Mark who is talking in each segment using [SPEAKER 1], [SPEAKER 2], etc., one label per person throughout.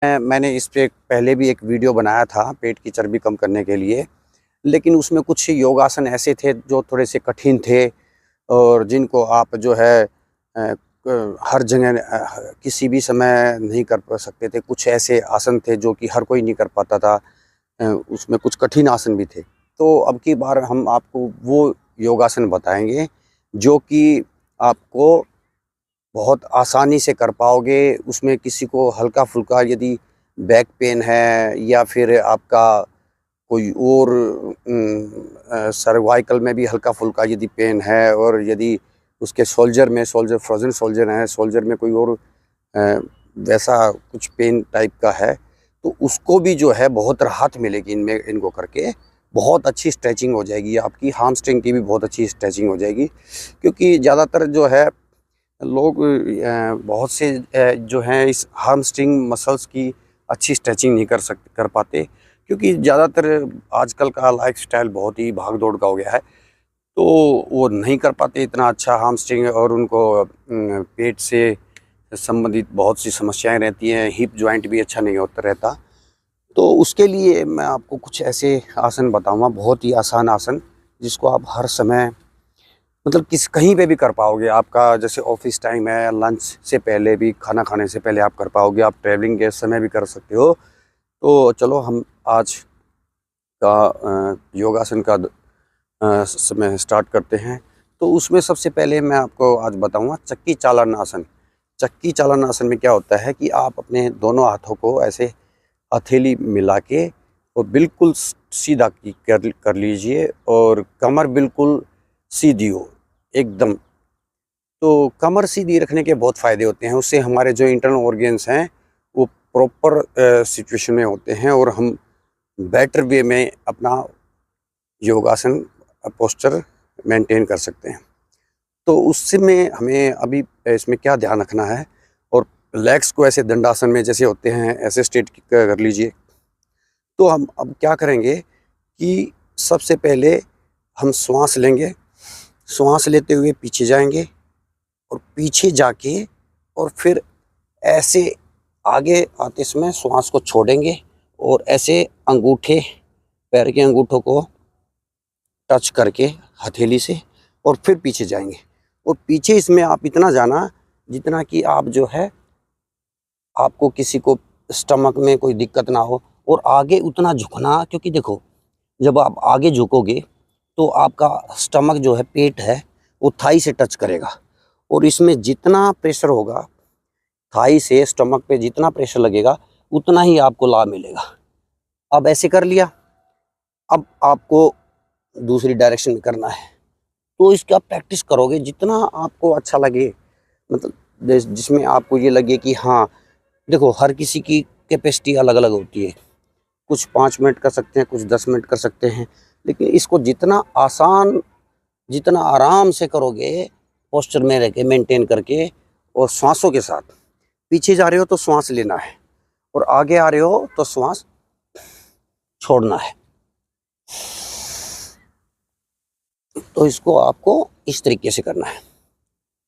[SPEAKER 1] मैंने इस पे पहले भी एक वीडियो बनाया था पेट की चर्बी कम करने के लिए, लेकिन उसमें कुछ योगासन ऐसे थे जो थोड़े से कठिन थे और जिनको आप जो है हर जगह किसी भी समय नहीं कर पा सकते थे। कुछ ऐसे आसन थे जो कि हर कोई नहीं कर पाता था। उसमें कुछ कठिन आसन भी थे। तो अब की बार हम आपको वो योगासन बताएँगे जो कि आपको बहुत आसानी से कर पाओगे। उसमें किसी को हल्का-फुल्का यदि बैक पेन है या फिर आपका कोई और सर्वाइकल में भी हल्का-फुल्का यदि पेन है और यदि उसके शोल्डर में फ्रोज़न शोल्डर है, शोल्डर में कोई और अ, वैसा कुछ पेन टाइप का है, तो उसको भी जो है बहुत राहत मिलेगी इनको करके। बहुत अच्छी स्ट्रेचिंग हो जाएगी, आपकी हैमस्ट्रिंग की भी बहुत अच्छी स्ट्रेचिंग हो जाएगी। क्योंकि ज़्यादातर जो है लोग बहुत से जो हैं इस हैमस्ट्रिंग मसल्स की अच्छी स्ट्रेचिंग नहीं कर पाते, क्योंकि ज़्यादातर आजकल का लाइफ़स्टाइल बहुत ही भाग-दौड़ का हो गया है। तो वो नहीं कर पाते इतना अच्छा हैमस्ट्रिंग और उनको पेट से संबंधित बहुत सी समस्याएँ रहती हैं, हिप जॉइंट भी अच्छा नहीं होता रहता। तो उसके लिए मैं आपको कुछ ऐसे आसन बताऊँगा, बहुत ही आसान आसन, जिसको आप हर समय मतलब कहीं पे भी कर पाओगे। आपका जैसे ऑफ़िस टाइम है, लंच से पहले भी, खाना खाने से पहले आप कर पाओगे, आप ट्रैवलिंग के समय भी कर सकते हो। तो चलो हम आज का योगासन का समय स्टार्ट करते हैं। तो उसमें सबसे पहले मैं आपको आज बताऊँगा चक्की चालन आसन। चक्की चालन आसन में क्या होता है कि आप अपने दोनों हाथों को ऐसे हथेली मिला के और बिल्कुल सीधा कर लीजिए और कमर बिल्कुल सीधी हो एकदम। तो कमर सीधी रखने के बहुत फ़ायदे होते हैं, उससे हमारे जो इंटरनल ऑर्गन्स हैं वो प्रॉपर सिचुएशन में होते हैं और हम बेटर वे में अपना योगासन पोस्चर मेंटेन कर सकते हैं। तो उससे में हमें अभी इसमें क्या ध्यान रखना है, और लेग्स को ऐसे दंडासन में जैसे होते हैं ऐसे स्ट्रेट कर लीजिए। तो हम अब क्या करेंगे कि सबसे पहले हम श्वास लेंगे, श्वास लेते हुए पीछे जाएँगे और पीछे जाके और फिर ऐसे आगे आते समय श्वास को छोड़ेंगे और ऐसे अंगूठे, पैर के अंगूठों को टच करके हथेली से और फिर पीछे जाएँगे। और पीछे इसमें आप इतना जाना जितना कि आप जो है आपको किसी को स्टमक में कोई दिक्कत ना हो, और आगे उतना झुकना, क्योंकि देखो जब आप आगे झुकोगे तो आपका स्टमक जो है, पेट है, वो थाई से टच करेगा और इसमें जितना प्रेशर होगा, थाई से स्टमक पे जितना प्रेशर लगेगा उतना ही आपको लाभ मिलेगा। अब ऐसे कर लिया, अब आपको दूसरी डायरेक्शन में करना है। तो इसकी आप प्रैक्टिस करोगे जितना आपको अच्छा लगे, मतलब जिसमें आपको ये लगे कि हाँ, देखो हर किसी की कैपेसिटी अलग-अलग होती है। कुछ 5 मिनट कर सकते हैं, कुछ 10 मिनट कर सकते हैं, लेकिन इसको जितना आसान, जितना आराम से करोगे, पोस्चर में रह के मेंटेन करके और श्वासों के साथ, पीछे जा रहे हो तो श्वास लेना है और आगे आ रहे हो तो श्वास छोड़ना है। तो इसको आपको इस तरीके से करना है।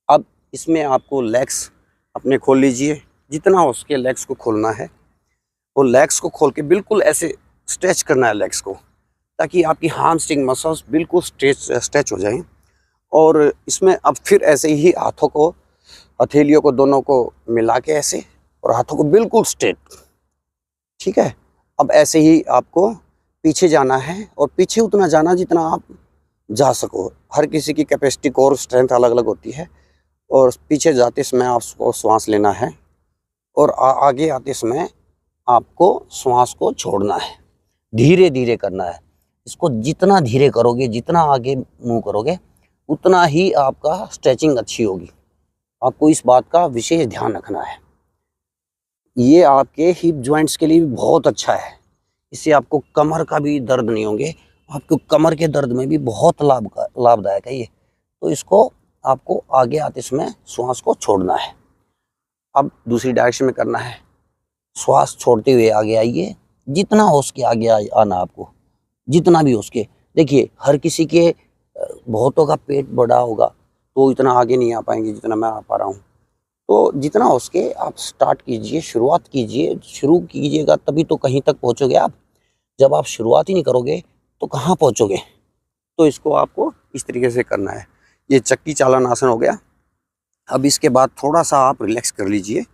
[SPEAKER 1] अब इसमें आपको लेग्स अपने खोल लीजिए, जितना हो सके लेग्स को खोलना है और लेग्स को खोल के बिल्कुल ऐसे स्ट्रेच करना है लेग्स को, ताकि आपकी हैमस्ट्रिंग मसल्स बिल्कुल स्ट्रेच हो जाएँ। और इसमें अब फिर ऐसे ही हाथों को, हथेलियों को दोनों को मिला के ऐसे, और हाथों को बिल्कुल स्ट्रेट, ठीक है। अब ऐसे ही आपको पीछे जाना है और पीछे उतना जाना जितना आप जा सको। हर किसी की कैपेसिटी और स्ट्रेंथ अलग-अलग होती है, और पीछे जाते समय आपको श्वास लेना है और आगे आते समय आपको श्वास को छोड़ना है। धीरे-धीरे करना है। इसको जितना धीरे करोगे, जितना आगे मूव करोगे, उतना ही आपका स्ट्रेचिंग अच्छी होगी। आपको इस बात का विशेष ध्यान रखना है। ये आपके हिप जॉइंट्स के लिए भी बहुत अच्छा है। इससे आपको कमर का भी दर्द नहीं होंगे। आपको कमर के दर्द में भी बहुत लाभदायक है ये। तो इसको आपको आगे आते समय श्वास को छोड़ना है। अब दूसरी डायरेक्शन में करना है। श्वास छोड़ते हुए आगे आइए, जितना हो सके आगे आना आपको, जितना भी हो सके। देखिए हर किसी के बहुतों का पेट बड़ा होगा तो इतना आगे नहीं आ पाएंगे जितना मैं आ पा रहा हूँ। तो जितना हो सके आप स्टार्ट कीजिए, शुरुआत कीजिए। शुरू कीजिएगा तभी तो कहीं तक पहुँचोगे आप। जब आप शुरुआत ही नहीं करोगे तो कहाँ पहुँचोगे। तो इसको आपको इस तरीके से करना है। ये चक्की चालन आसन हो गया। अब इसके बाद थोड़ा सा आप रिलैक्स कर लीजिए